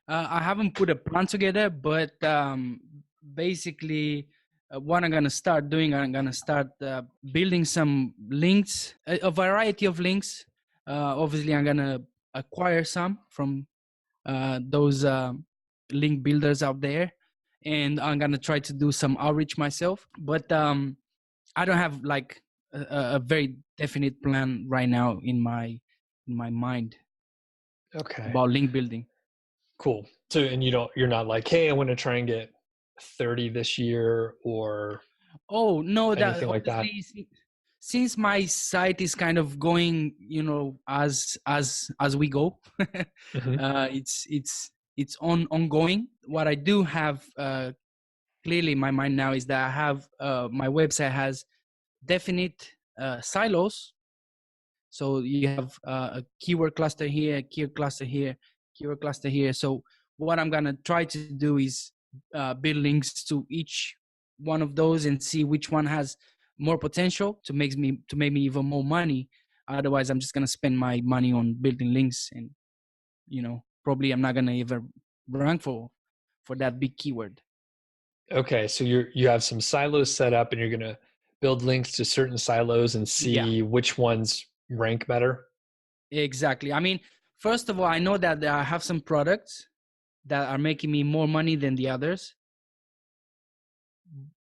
I haven't put a plan together, but basically, what I'm gonna start doing, I'm gonna start building some links, a variety of links. Obviously, I'm gonna acquire some from those link builders out there, and I'm gonna try to do some outreach myself. But I don't have like a very definite plan right now in my mind Okay, about link building. cool. So, and you're not like, hey, I want to try and get 30 this year or Oh no, that anything like that. obviously since my site is kind of going, as we go, Hmm. it's ongoing. What I do have clearly in my mind now is that I have my website has definite silos. So you have a keyword cluster here, keyword cluster here, keyword cluster here. So what I'm gonna try to do is build links to each one of those and see which one has more potential to make me even more money. Otherwise, I'm just gonna spend my money on building links, and probably I'm not gonna even rank for that big keyword. Okay, so you have some silos set up and you're gonna build links to certain silos and Yeah, see which ones rank better. exactly. I mean, first of all, I know that I have some products that are making me more money than the others,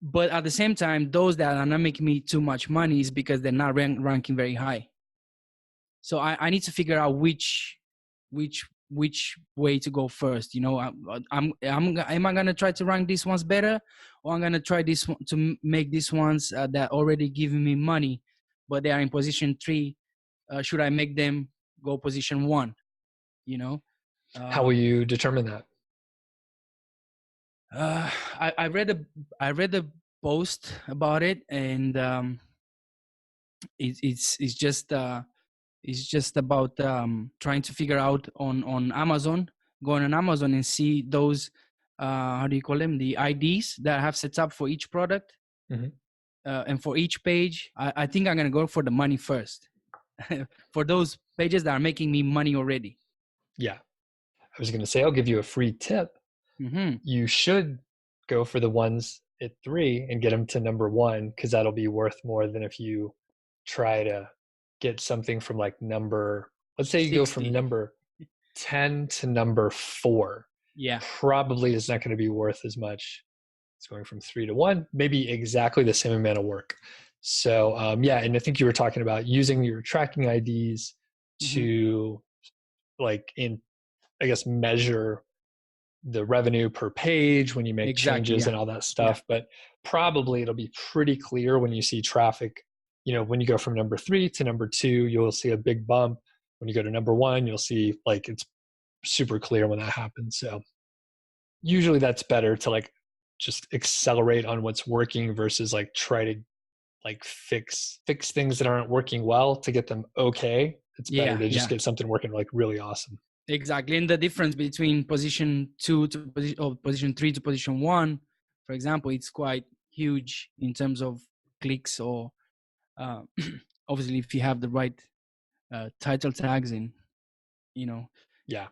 but at the same time, those that are not making me too much money is because they're not ranking very high. So I need to figure out which way to go first. Am I gonna try to rank these ones better, or I'm gonna try this one to make these ones that already giving me money, but they are in position 3. Should I make them go position 1? You know, How will um, you determine that? I read a post about it, and it's just about trying to figure out on Amazon, going on Amazon and see those how do you call them, the IDs that I have set up for each product, Hmm. and for each page. I think I'm gonna go for the money first, for those pages that are making me money already. Yeah, I was gonna say I'll give you a free tip. Hmm. You should go for the ones at 3 and get them to number 1 because that'll be worth more than if you try to get something from like number, let's say you go from 60. number 10 to number 4. Yeah. Probably is not going to be worth as much. It's going from 3 to 1, maybe exactly the same amount of work. So yeah, and I think you were talking about using your tracking IDs Hmm. to like in, I guess, measure the revenue per page when you make Exactly. changes Yeah. and all that Yeah. stuff. But probably it'll be pretty clear when you see traffic. When you go from number 3 to number 2, you'll see a big bump. When you go to number 1, you'll see like it's super clear when that happens. So usually that's better to like just accelerate on what's working versus like try to like fix things that aren't working well to get them okay. It's better Yeah. to just Yeah. get something working like really awesome. Exactly. And the difference between position 2 to position 3 to position 1, for example, it's quite huge in terms of clicks, or uh, obviously if you have the right title tags in, you know. Yeah.